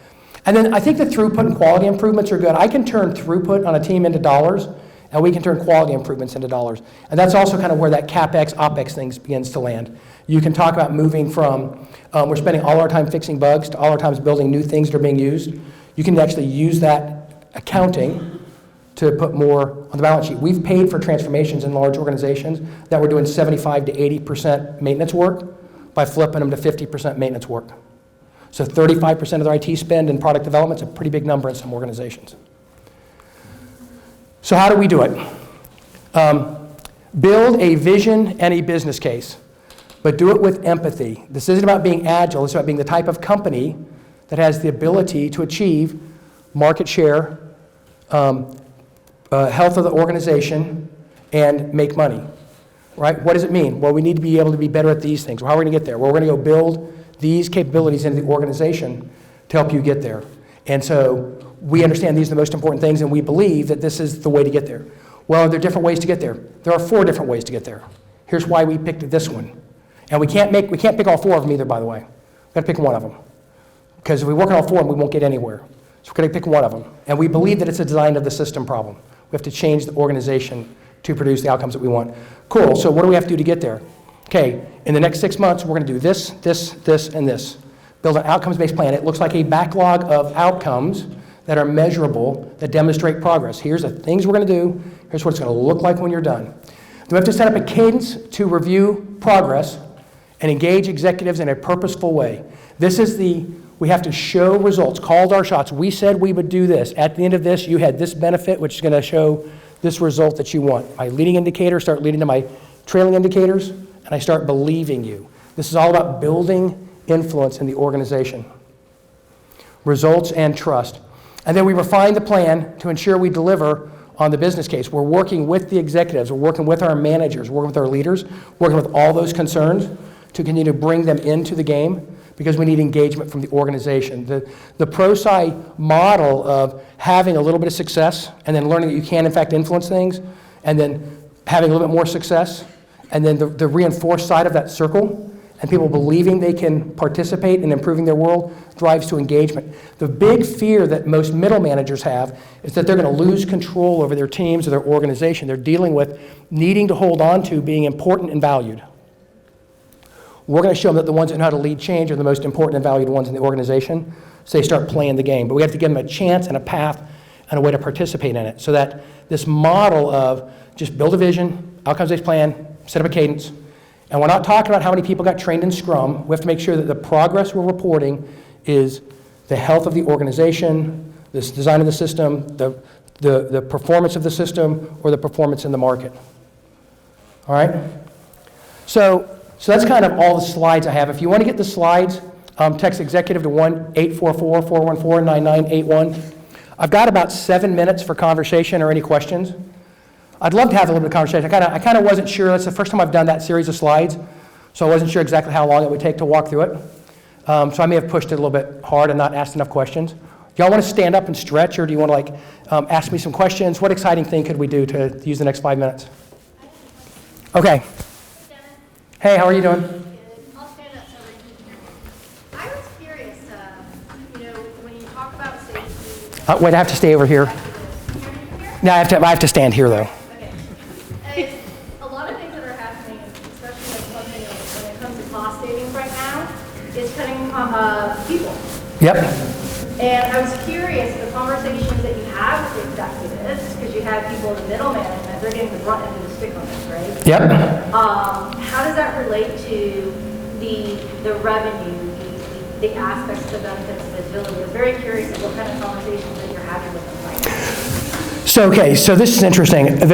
And then I think the throughput and quality improvements are good. I can turn throughput on a team into dollars, and we can turn quality improvements into dollars. And that's also kind of where that CapEx, OpEx things begins to land. You can talk about moving from, we're spending all our time fixing bugs to all our time building new things that are being used. You can actually use that accounting to put more on the balance sheet. We've paid for transformations in large organizations that were doing 75 to 80% maintenance work by flipping them to 50% maintenance work. So 35% of their IT spend in product development is a pretty big number in some organizations. So how do we do it? Build a vision and a business case, but do it with empathy. This isn't about being agile. It's about being the type of company that has the ability to achieve market share, health of the organization, and make money, right? What does it mean? Well, we need to be able to be better at these things. Well, how are we going to get there? Well, we're going to go build these capabilities into the organization to help you get there. And so we understand these are the most important things, and we believe that this is the way to get there. Well, are there different ways to get there? There are 4 different ways to get there. Here's why we picked this one. And we can't pick all 4 of them either, by the way. We've got to pick one of them. Because if we work on all 4 of them, we won't get anywhere. So we're going to pick one of them. And we believe that it's a design of the system problem. We have to change the organization to produce the outcomes that we want. Cool, so what do we have to do to get there? Okay, in the next 6 months, we're going to do this, this, this, and this. Build an outcomes-based plan. It looks like a backlog of outcomes that are measurable, that demonstrate progress. Here's the things we're going to do. Here's what it's going to look like when you're done. Then we have to set up a cadence to review progress and engage executives in a purposeful way. We have to show results, called our shots. We said we would do this. At the end of this, you had this benefit, which is going to show this result that you want. My leading indicators start leading to my trailing indicators, and I start believing you. This is all about building influence in the organization. Results and trust. And then we refine the plan to ensure we deliver on the business case. We're working with the executives, we're working with our managers, working with our leaders, working with all those concerns to continue to bring them into the game because we need engagement from the organization. The pro-sci model of having a little bit of success and then learning that you can in fact influence things and then having a little bit more success and then the reinforced side of that circle and people believing they can participate in improving their world drives to engagement. The big fear that most middle managers have is that they're going to lose control over their teams or their organization. They're dealing with needing to hold on to being important and valued. We're going to show them that the ones that know how to lead change are the most important and valued ones in the organization, so they start playing the game. But we have to give them a chance and a path and a way to participate in it so that this model of just build a vision, outcomes-based plan, set up a cadence, and we're not talking about how many people got trained in Scrum. We have to make sure that the progress we're reporting is the health of the organization, the design of the system, the performance of the system, or the performance in the market. All right? So that's kind of all the slides I have. If you want to get the slides, text executive to 1-844-414-9981. I've got about 7 minutes for conversation or any questions. I'd love to have a little bit of conversation. I kind of wasn't sure. That's the first time I've done that series of slides, so I wasn't sure exactly how long it would take to walk through it. So I may have pushed it a little bit hard and not asked enough questions. Do y'all want to stand up and stretch, or do you want to ask me some questions? What exciting thing could we do to use the next 5 minutes? Okay. Hey, how are you doing? I'll stand up so that you can hear me. I was curious, when you talk about safety. Wait, I have to stay over here. No, I have to stand here, though. Okay. A lot of things that are happening, especially when it comes to cost savings right now, is cutting people. Yep. And I was curious, the conversations that you have with executives, because you have people in the middle management, they're getting the brunt end of the stick on this, right? Yep. How does that relate to the revenue, the aspects of the benefits of visibility? I'm very curious of what kind of conversations that you're having with them right now. So this is interesting. I'm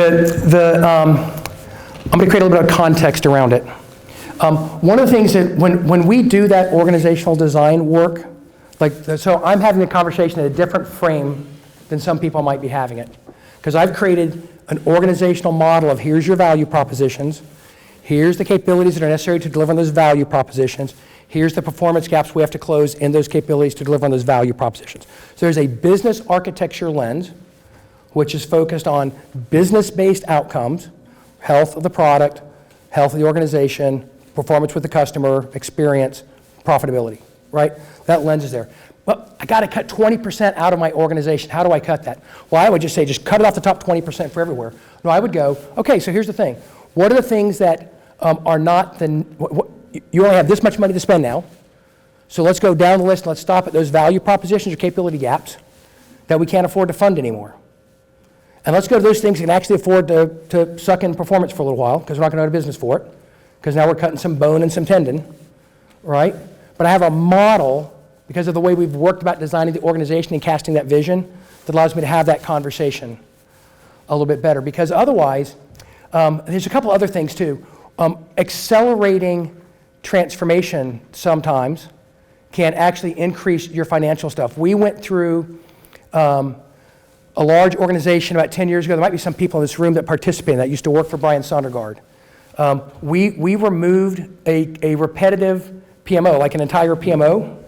going to create a little bit of context around it. One of the things that when we do that organizational design work, so I'm having a conversation in a different frame than some people might be having it. Because I've created an organizational model of here's your value propositions, here's the capabilities that are necessary to deliver on those value propositions, here's the performance gaps we have to close in those capabilities to deliver on those value propositions. So there's a business architecture lens, which is focused on business-based outcomes, health of the product, health of the organization, performance with the customer, experience, profitability, right? That lens is there. Well, I got to cut 20% out of my organization. How do I cut that? Well, I would just say just cut it off the top 20% for everywhere. No, I would go, okay, so here's the thing. What are the things that are not you only have this much money to spend now, so let's go down the list and let's stop at those value propositions or capability gaps that we can't afford to fund anymore. And let's go to those things that can actually afford to suck in performance for a little while, because we're not going to go out of business for it, because now we're cutting some bone and some tendon, right? But I have a model, because of the way we've worked about designing the organization and casting that vision, that allows me to have that conversation a little bit better. Because otherwise, there's a couple other things too. Accelerating transformation sometimes can actually increase your financial stuff. We went through a large organization about 10 years ago. There might be some people in this room that participate in that, used to work for Brian Sondergaard. We removed a repetitive PMO, like an entire PMO,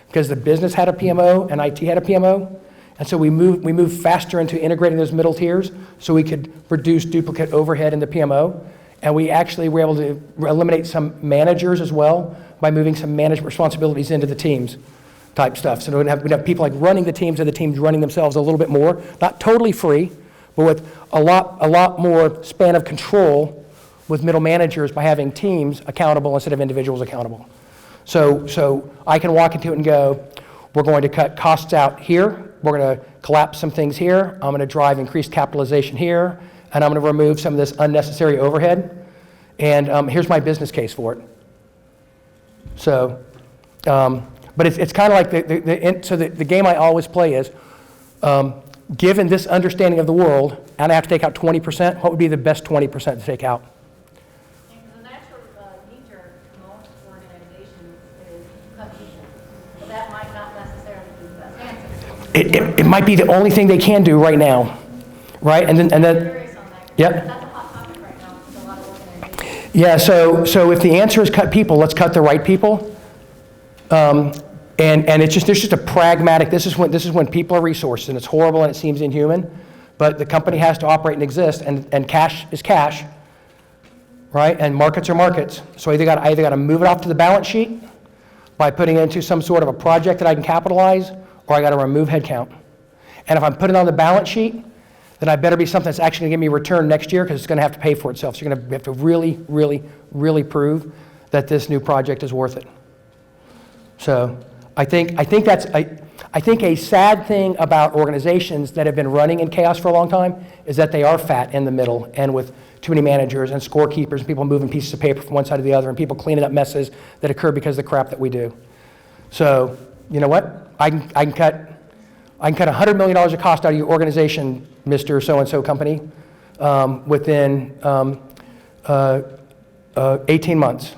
because the business had a PMO and IT had a PMO. And so we moved faster into integrating those middle tiers so we could reduce duplicate overhead in the PMO. And we actually were able to eliminate some managers as well by moving some management responsibilities into the teams type stuff. So we'd have people like running the teams and the teams running themselves a little bit more, not totally free, but with a lot more span of control with middle managers by having teams accountable instead of individuals accountable. So I can walk into it and go, we're going to cut costs out here, we're going to collapse some things here, I'm going to drive increased capitalization here, and I'm going to remove some of this unnecessary overhead, and here's my business case for it. So, but it's kind of like the game I always play is, given this understanding of the world, and I have to take out 20%, what would be the best 20% to take out? And the natural knee-jerk for most organizations is cut people. But that might not necessarily be the best answer. It might be the only thing they can do right now, right? And then I'm curious on that. Yep. That's a hot topic right now with a lot of organizations. Yeah, so if the answer is cut people, let's cut the right people. And it's just, there's just a pragmatic, this is when people are resources, and it's horrible and it seems inhuman, but the company has to operate and exist, and cash is cash, right? And markets are markets. So I either got to move it off to the balance sheet by putting it into some sort of a project that I can capitalize, or I got to remove headcount. And if I'm putting it on the balance sheet, then I better be something that's actually going to give me a return next year, because it's going to have to pay for itself. So you're going to have to really, really, really prove that this new project is worth it. So I think a sad thing about organizations that have been running in chaos for a long time is that they are fat in the middle, and with too many managers and scorekeepers and people moving pieces of paper from one side to the other, and people cleaning up messes that occur because of the crap that we do. So you know what? I can cut $100 million of cost out of your organization, Mr. So-and-so company, within 18 months.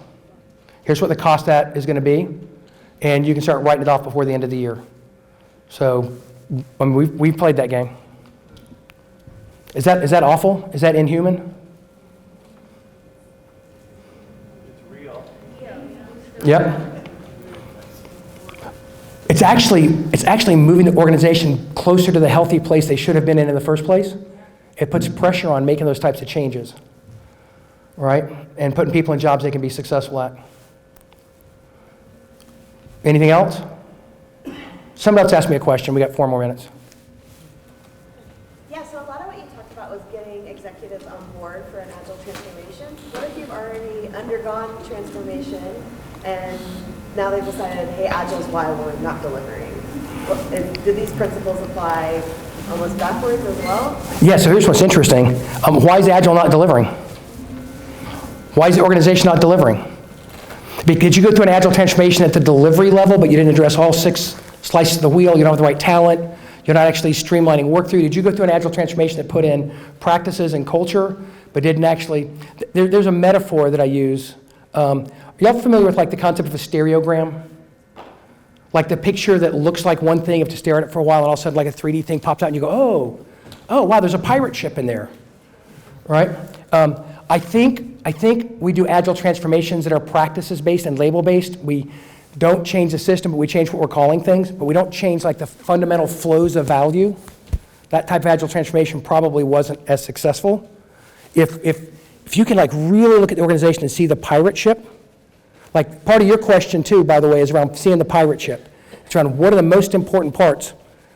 Here's what the cost that is going to be, and you can start writing it off before the end of the year. So we've played that game. Is that awful? Is that inhuman? It's real. Yep. It's actually moving the organization closer to the healthy place they should have been in the first place. It puts pressure on making those types of changes, right? And putting people in jobs they can be successful at. Anything else? Somebody else asked me a question. We got 4 more minutes. Yeah, so a lot of what you talked about was getting executives on board for an agile transformation. What if you've already undergone transformation and now they've decided, hey, agile's why we're not delivering? Do these principles apply almost backwards as well? Yeah, so here's what's interesting. Why is Agile not delivering? Why is the organization not delivering? Did you go through an Agile transformation at the delivery level, but you didn't address all 6 slices of the wheel, you don't have the right talent, you're not actually streamlining work through? Did you go through an Agile transformation that put in practices and culture, but didn't actually, there's a metaphor that I use. Y'all familiar with like the concept of a stereogram? Like the picture that looks like one thing, you have to stare at it for a while, and all of a sudden like a 3D thing pops out and you go, oh, wow, there's a pirate ship in there, right? I think we do Agile transformations that are practices-based and label-based. We don't change the system, but we change what we're calling things, but we don't change like the fundamental flows of value. That type of Agile transformation probably wasn't as successful. If you can like really look at the organization and see the pirate ship, like part of your question too, by the way, is around seeing the pirate ship. It's around what are the most important parts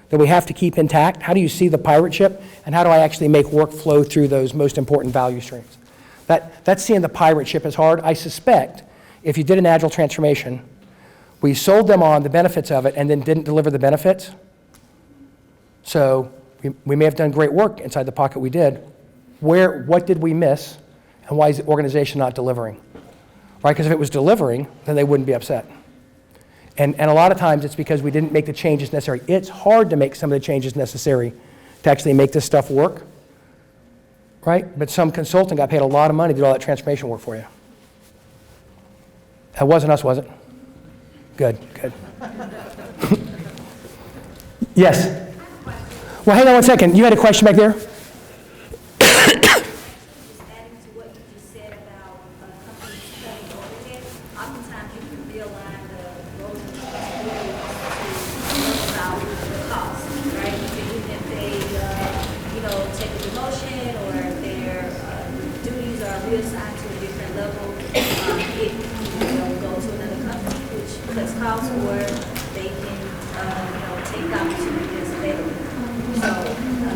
that we have to keep intact? How do you see the pirate ship? And how do I actually make work flow through those most important value streams? That's seeing the pirate ship is hard. I suspect if you did an Agile transformation, we sold them on the benefits of it and then didn't deliver the benefits. So we may have done great work inside the pocket we did. What did we miss? And why is the organization not delivering? Right? Because if it was delivering, then they wouldn't be upset. And a lot of times it's because we didn't make the changes necessary. It's hard to make some of the changes necessary to actually make this stuff work. Right? But some consultant got paid a lot of money to do all that transformation work for you. That wasn't us, was it? Good. Yes? Well, hang on one second. You had a question back there?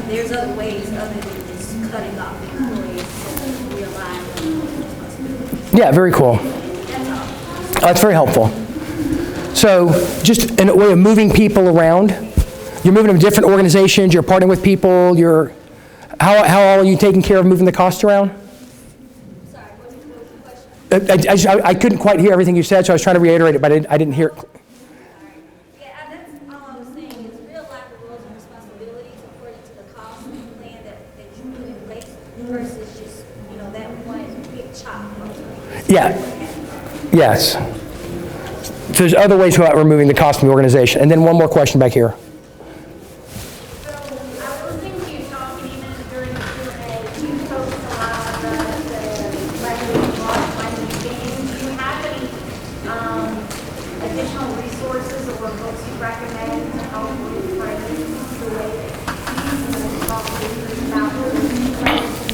There's other ways other than just cutting off the employees to realign their responsibilities. Yeah, very cool. That's very helpful. So just in a way of moving people around, you're moving to different organizations, you're partnering with people, how are you taking care of moving the costs around? Sorry, what was the question? I couldn't quite hear everything you said, so I was trying to reiterate it, but I didn't hear it. Versus just, that one big chop. Yeah. Yes. There's other ways about removing the cost from the organization. And then one more question back here. So I was listening to you talk, and even during the Q&A, you focused a lot on the language loss, language gains. Do you have any additional resources or books you recommend to help reframe the way that you talk to leaders about those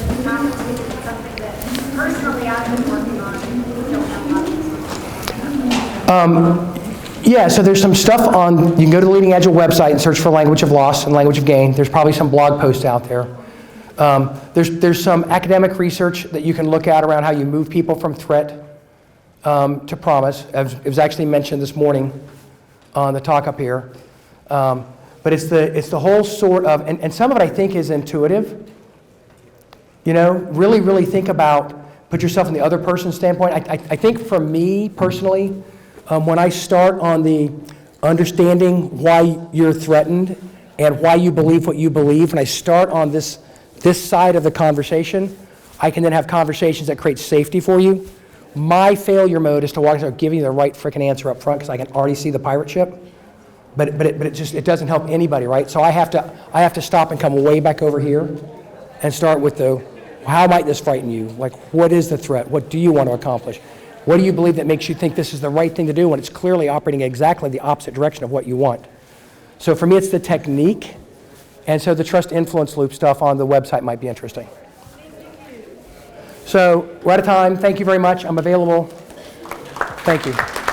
it's something that personally I've been working on and don't have a lot of Yeah, so there's some stuff on, you can go to the Leading Agile website and search for language of loss and language of gain. There's probably some blog posts out there. There's some academic research that you can look at around how you move people from threat to promise. It was actually mentioned this morning on the talk up here. But it's the whole sort of, and some of it I think is intuitive. Really, really think about, put yourself in the other person's standpoint. I think for me personally, when I start on the understanding why you're threatened and why you believe what you believe, and I start on this side of the conversation, I can then have conversations that create safety for you. My failure mode is to walk and start giving you the right frickin' answer up front because I can already see the pirate ship. But it doesn't help anybody, right? So I have to stop and come way back over here and start with how might this frighten you? Like, what is the threat? What do you want to accomplish? What do you believe that makes you think this is the right thing to do when it's clearly operating exactly the opposite direction of what you want? So for me, it's the technique. And so the trust influence loop stuff on the website might be interesting. So we're out of time. Thank you very much. I'm available. Thank you.